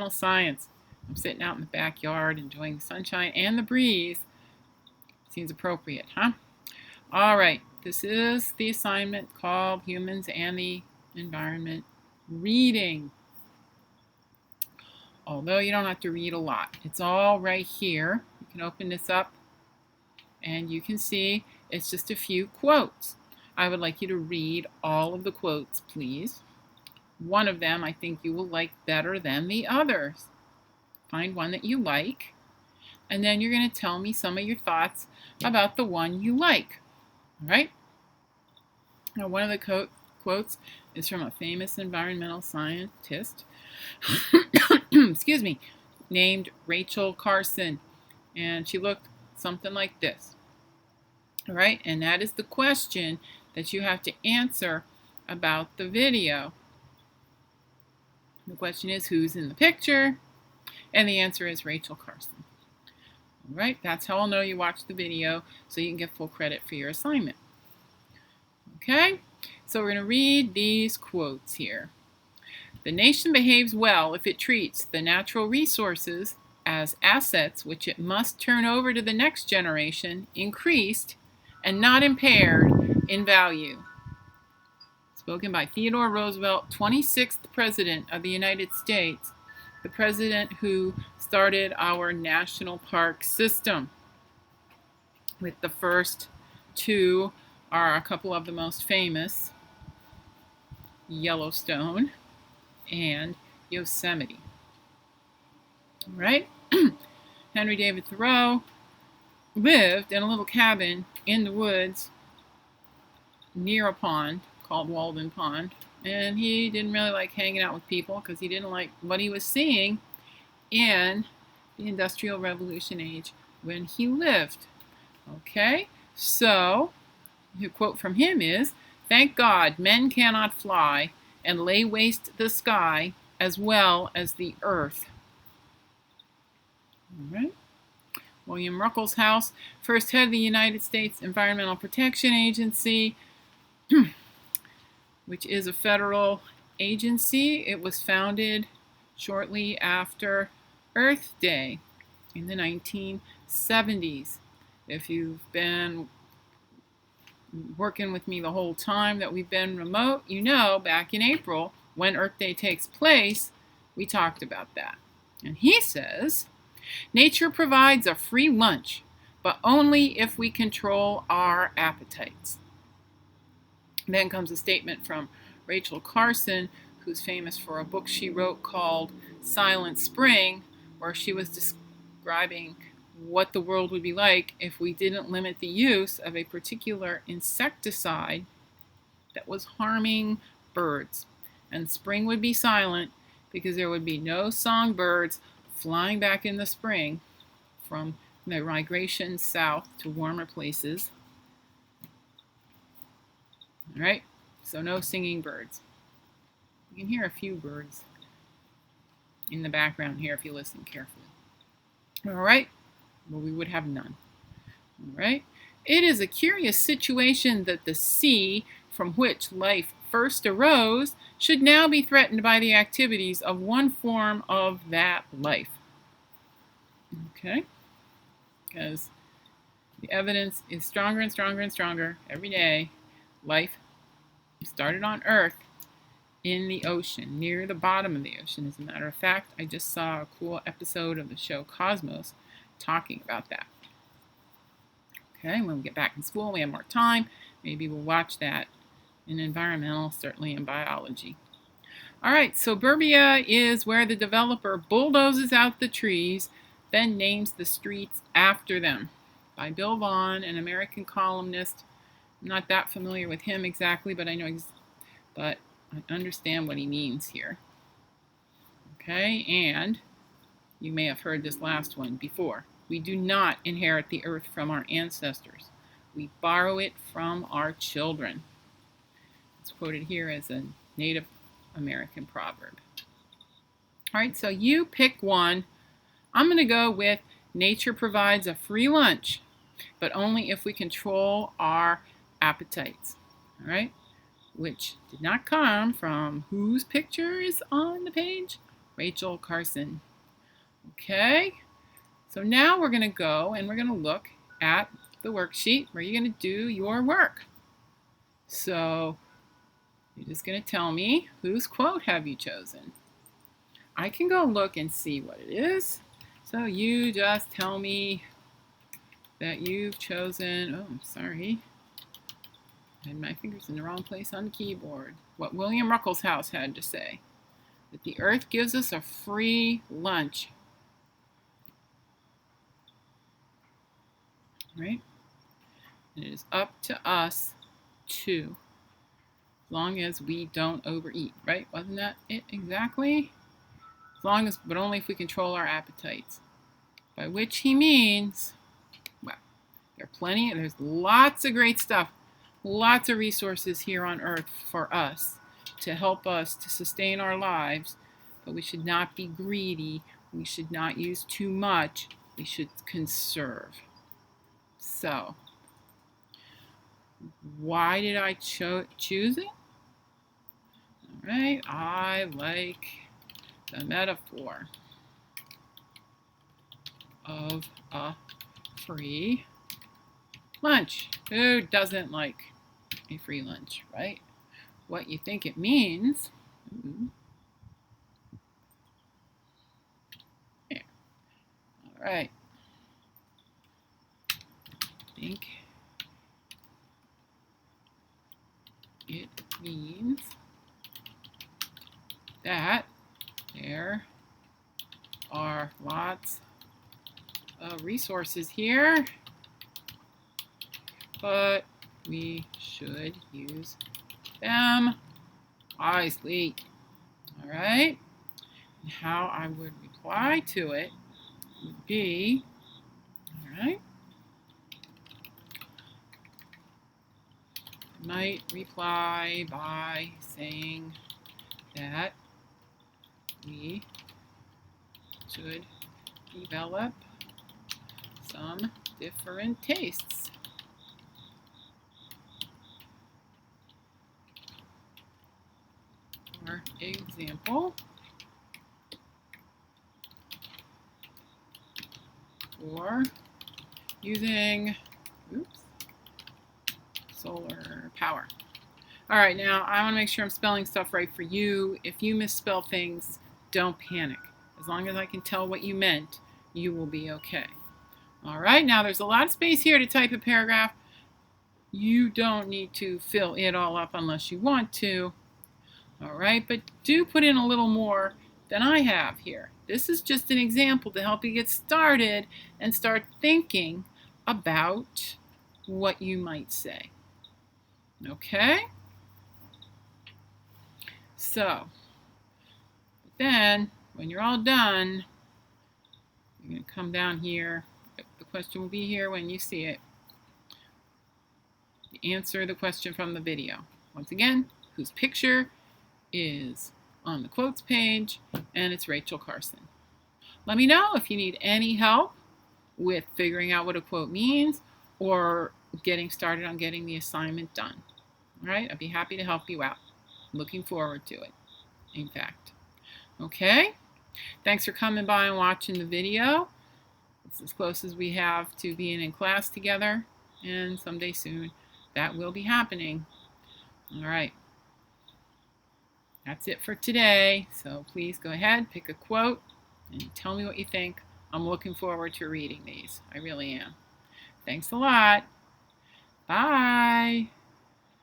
Science. I'm sitting out in the backyard enjoying the sunshine and the breeze. Seems appropriate, huh? All right, this is the assignment called Humans and the Environment Reading. Although you don't have to read a lot. It's all right here. You can open this up and you can see it's just a few quotes. I would like you to read all of the quotes, please. One of them I think you will like better than the others. Find one that you like, and then you're going to tell me some of your thoughts about the one you like. All right? Now, one of the quotes is from a famous environmental scientist, excuse me, named Rachel Carson, and she looked something like this. All right? And that is the question that you have to answer about the video. The question is, who's in the picture? And the answer is Rachel Carson. All right, that's how I'll know you watched the video, so you can get full credit for your assignment. Okay, so we're going to read these quotes here. The nation behaves well if it treats the natural resources as assets which it must turn over to the next generation, increased and not impaired in value. Spoken by Theodore Roosevelt, 26th President of the United States, the president who started our national park system. With the first two are a couple of the most famous, Yellowstone and Yosemite. All right? Henry David Thoreau lived in a little cabin in the woods near a pond called Walden Pond, and he didn't really like hanging out with people because he didn't like what he was seeing in the Industrial Revolution age when he lived. Okay, so the quote from him is, "Thank God men cannot fly and lay waste the sky as well as the earth." All right. William Ruckelshaus, first head of the United States Environmental Protection Agency, which is a federal agency. It was founded shortly after Earth Day in the 1970s. If you've been working with me the whole time that we've been remote, you know back in April when Earth Day takes place, we talked about that. And he says, nature provides a free lunch, but only if we control our appetites. Then comes a statement from Rachel Carson, who's famous for a book she wrote called Silent Spring, where she was describing what the world would be like if we didn't limit the use of a particular insecticide that was harming birds. And spring would be silent because there would be no songbirds flying back in the spring from their migration south to warmer places. All right, so no singing birds. You can hear a few birds in the background here if you listen carefully. All right, well, we would have none. All right, it is a curious situation that the sea from which life first arose should now be threatened by the activities of one form of that life. Okay, because the evidence is stronger and stronger and stronger every day. Life started on Earth in the ocean, near the bottom of the ocean. As a matter of fact, I just saw a cool episode of the show Cosmos talking about that. Okay, when we get back in school, we have more time. Maybe we'll watch that in environmental, certainly in biology. All right, suburbia is where the developer bulldozes out the trees, then names the streets after them. By Bill Vaughan, an American columnist. I'm not that familiar with him exactly, but I understand what he means here. Okay, and you may have heard this last one before. We do not inherit the earth from our ancestors. We borrow it from our children. It's quoted here as a Native American proverb. All right, so you pick one. I'm going to go with nature provides a free lunch, but only if we control our appetites. All right, which did not come from whose picture is on the page? Rachel Carson. Okay, so now we're going to go and we're going to look at the worksheet where you're going to do your work. So you're just going to tell me, whose quote have you chosen? I can go look and see what it is. So you just tell me that you've chosen, oh, I'm sorry. I had my fingers in the wrong place on the keyboard. What William Ruckelshaus had to say. That the earth gives us a free lunch. Right? And it is up to us to, as long as we don't overeat, right? Wasn't that it exactly? As long as, but only if we control our appetites. By which he means, well, there's lots of great stuff, lots of resources here on earth for us to help us to sustain our lives, but we should not be greedy. We should not use too much. We should conserve. So, why did I choose it? All right, I like the metaphor of a free lunch. Who doesn't like a free lunch, right? What you think it means. Here. All right. I think it means that there are lots of resources here, but we should use them wisely. All right? And how I would reply to it would be, all right? I might reply by saying that we should develop some different tastes. For example, for using, solar power. All right, now I want to make sure I'm spelling stuff right for you. If you misspell things, don't panic. As long as I can tell what you meant, you will be okay. All right, now there's a lot of space here to type a paragraph. You don't need to fill it all up unless you want to. All right, but do put in a little more than I have here. This is just an example to help you get started and start thinking about what you might say. Okay? So, then, when you're all done, you're going to come down here. The question will be here when you see it. Answer the question from the video. Once again, whose picture is on the quotes page, and it's Rachel Carson. Let me know if you need any help with figuring out what a quote means or getting started on getting the assignment done. All right, I'd be happy to help you out. Looking forward to it, in fact. Okay, thanks for coming by and watching the video. It's as close as we have to being in class together, and someday soon that will be happening. All right, that's it for today. So please go ahead, pick a quote, and tell me what you think. I'm looking forward to reading these. I really am. Thanks a lot. Bye.